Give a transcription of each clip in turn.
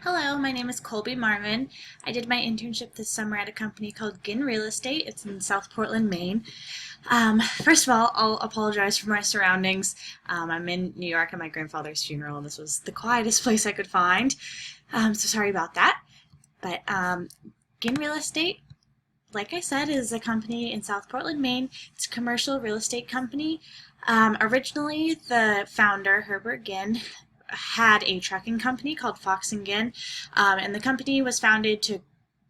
Hello, my name is Colby Marvin. I did my internship this summer at a company called Ginn Real Estate. It's in South Portland, Maine. First of all, I'll apologize for my surroundings. I'm in New York at my grandfather's funeral, and this was the quietest place I could find. So sorry about that. But Ginn Real Estate, like I said, is a company in South Portland, Maine. It's a commercial real estate company. Originally, the founder, Herbert Ginn, had a trucking company called Fox and Ginn, and the company was founded to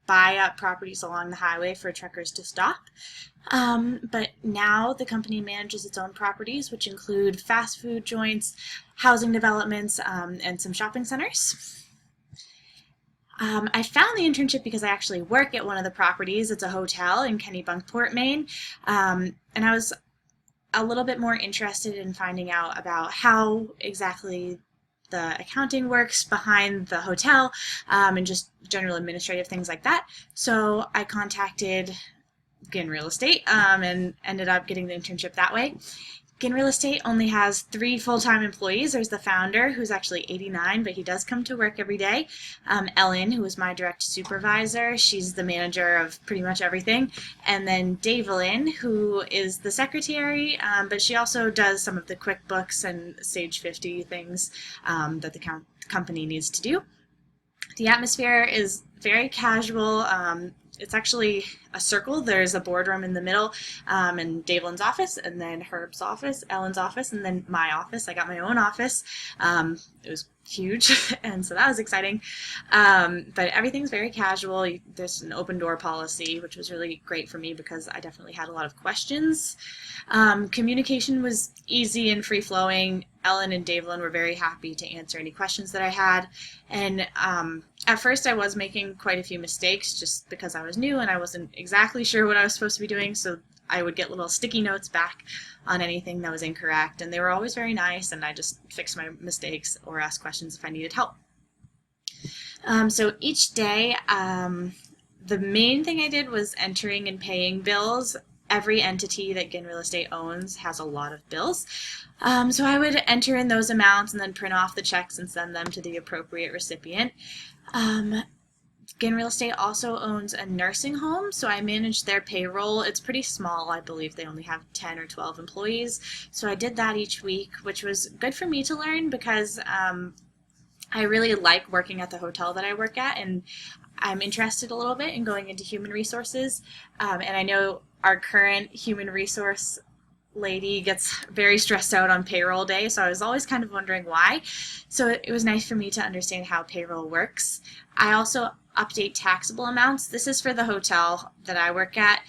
buy up properties along the highway for truckers to stop. But now the company manages its own properties, which include fast food joints, housing developments, and some shopping centers. I found the internship because I actually work at one of the properties. It's a hotel in Kennebunkport, Maine, and I was a little bit more interested in finding out about how exactly the accounting works behind the hotel, and just general administrative things like that. So I contacted Ginn Real Estate and ended up getting the internship that way. Ginn Real Estate only has 3 full-time employees. There's the founder, who's actually 89, but he does come to work every day. Ellen, who is my direct supervisor, she's the manager of pretty much everything. And then Davelyn, who is the secretary, but she also does some of the QuickBooks and Sage 50 things that the company needs to do. The atmosphere is very casual. It's actually a circle. There's a boardroom in the middle, and Davelyn's office, and then Herb's office, Ellen's office, and then my office. I got my own office. It was huge, and so that was exciting. But everything's very casual. There's an open door policy, which was really great for me because I definitely had a lot of questions. Communication was easy and free-flowing. Ellen and Davelyn were very happy to answer any questions that I had. And at first I was making quite a few mistakes just because I was new and I wasn't exactly sure what I was supposed to be doing, so I would get little sticky notes back on anything that was incorrect, and they were always very nice, and I just fixed my mistakes or asked questions if I needed help. So each day, the main thing I did was entering and paying bills. Every entity that Ginn Real Estate owns has a lot of bills. So I would enter in those amounts and then print off the checks and send them to the appropriate recipient. Ginn Real Estate also owns a nursing home, so I managed their payroll. It's pretty small. I believe they only have 10 or 12 employees. So I did that each week, which was good for me to learn because I really like working at the hotel that I work at, and I'm interested a little bit in going into human resources. And I know our current human resource lady gets very stressed out on payroll day, so I was always kind of wondering why. So it was nice for me to understand how payroll works. I also update taxable amounts. This is for the hotel that I work at.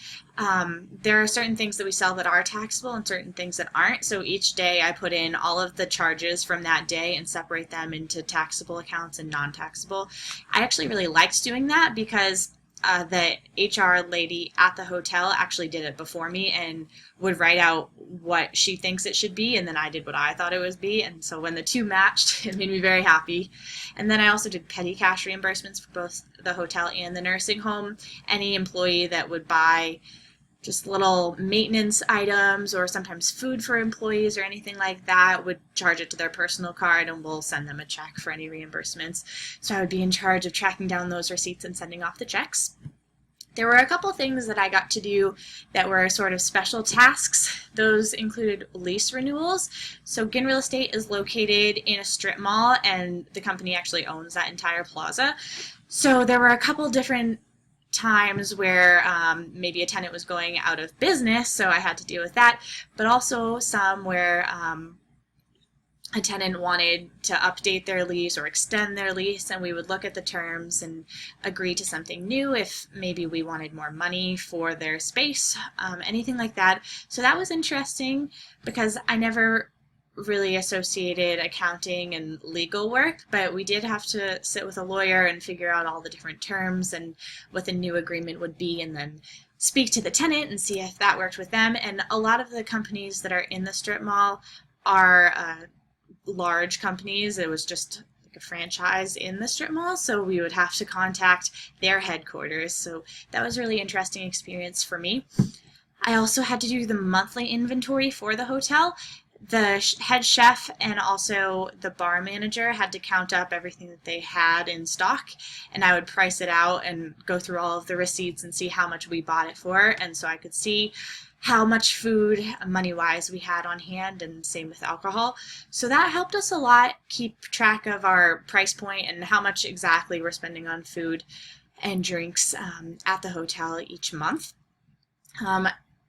There are certain things that we sell that are taxable and certain things that aren't, so each day I put in all of the charges from that day and separate them into taxable accounts and non-taxable. I actually really liked doing that because the HR lady at the hotel actually did it before me and would write out what she thinks it should be, and then I did what I thought it would be, and so when the two matched, it made me very happy. And then I also did petty cash reimbursements for both the hotel and the nursing home. Any employee that would buy just little maintenance items or sometimes food for employees or anything like that would charge it to their personal card, and we'll send them a check for any reimbursements. So I would be in charge of tracking down those receipts and sending off the checks. There were a couple things that I got to do that were sort of special tasks. Those included lease renewals. So Ginn Real Estate is located in a strip mall, and the company actually owns that entire plaza. So there were a couple different times where maybe a tenant was going out of business, so I had to deal with that, but also some where a tenant wanted to update their lease or extend their lease, and we would look at the terms and agree to something new if maybe we wanted more money for their space, anything like that. So that was interesting because I never really associated accounting and legal work, but we did have to sit with a lawyer and figure out all the different terms and what the new agreement would be, and then speak to the tenant and see if that worked with them. And a lot of the companies that are in the strip mall are large companies. It was just like a franchise in the strip mall, so we would have to contact their headquarters. So that was a really interesting experience for me. I also had to do the monthly inventory for the hotel. The head chef and also the bar manager had to count up everything that they had in stock, and I would price it out and go through all of the receipts and see how much we bought it for, and so I could see how much food money-wise we had on hand, and same with alcohol. So that helped us a lot keep track of our price point and how much exactly we're spending on food and drinks at the hotel each month.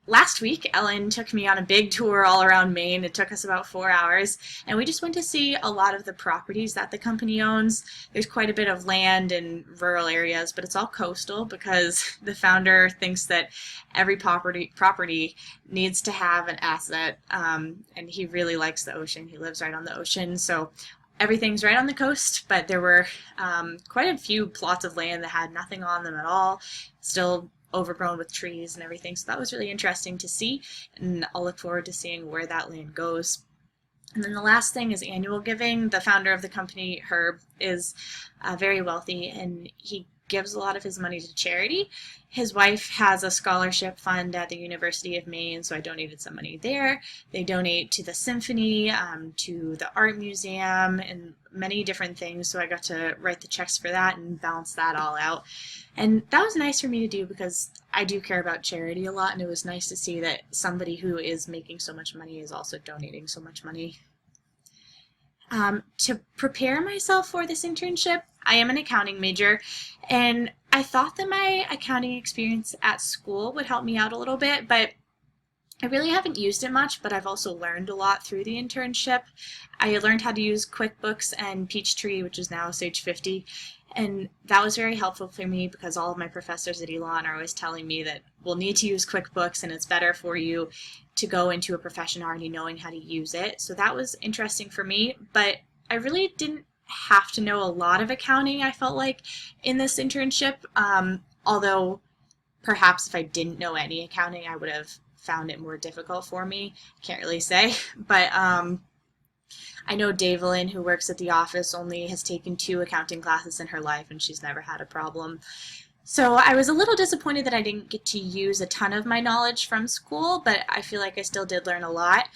Last week, Ellen took me on a big tour all around Maine. It took us about 4 hours, and we just went to see a lot of the properties that the company owns. There's quite a bit of land in rural areas, but it's all coastal because the founder thinks that every property needs to have an asset, and he really likes the ocean. He lives right on the ocean, so everything's right on the coast, but there were quite a few plots of land that had nothing on them at all, still overgrown with trees and everything. So that was really interesting to see, and I'll look forward to seeing where that land goes. And then the last thing is annual giving. The founder of the company, Herb, is very wealthy, and he gives a lot of his money to charity. His wife has a scholarship fund at the University of Maine, so I donated some money there. They donate to the symphony, to the art museum, and many different things, so I got to write the checks for that and balance that all out. And that was nice for me to do because I do care about charity a lot, and it was nice to see that somebody who is making so much money is also donating so much money. To prepare myself for this internship, I am an accounting major, and I thought that my accounting experience at school would help me out a little bit, but I really haven't used it much, but I've also learned a lot through the internship. I learned how to use QuickBooks and Peachtree, which is now Sage 50, and that was very helpful for me because all of my professors at Elon are always telling me that we'll need to use QuickBooks and it's better for you to go into a profession already knowing how to use it. So that was interesting for me, but I really didn't have to know a lot of accounting, I felt like, in this internship, although perhaps if I didn't know any accounting, I would have found it more difficult for me. Can't really say, but I know Davelyn, who works at the office, only has taken 2 accounting classes in her life, and she's never had a problem. So I was a little disappointed that I didn't get to use a ton of my knowledge from school, but I feel like I still did learn a lot.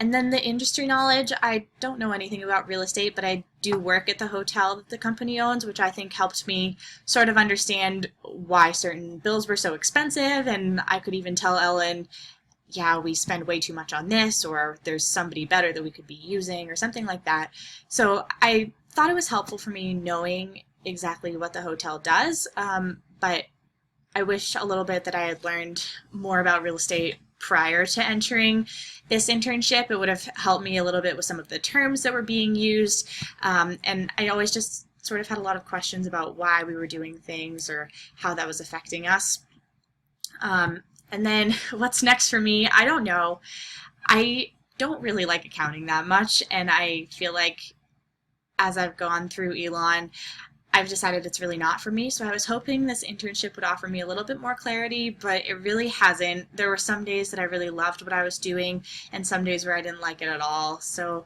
And then the industry knowledge, I don't know anything about real estate, but I do work at the hotel that the company owns, which I think helped me sort of understand why certain bills were so expensive, and I could even tell Ellen, yeah, we spend way too much on this, or there's somebody better that we could be using, or something like that. So I thought it was helpful for me knowing exactly what the hotel does, but I wish a little bit that I had learned more about real estate prior to entering this internship. It would have helped me a little bit with some of the terms that were being used, and I always just sort of had a lot of questions about why we were doing things or how that was affecting us. And then what's next for me, I don't know. I don't really like accounting that much, and I feel like as I've gone through Elon, I've decided it's really not for me. So I was hoping this internship would offer me a little bit more clarity, but it really hasn't. There were some days that I really loved what I was doing and some days where I didn't like it at all. So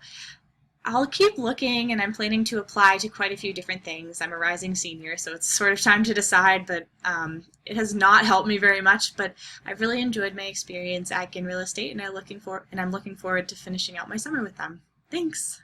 I'll keep looking, and I'm planning to apply to quite a few different things. I'm a rising senior, so it's sort of time to decide, but it has not helped me very much, but I've really enjoyed my experience at Ginn Real Estate, and I'm looking forward to finishing out my summer with them. Thanks!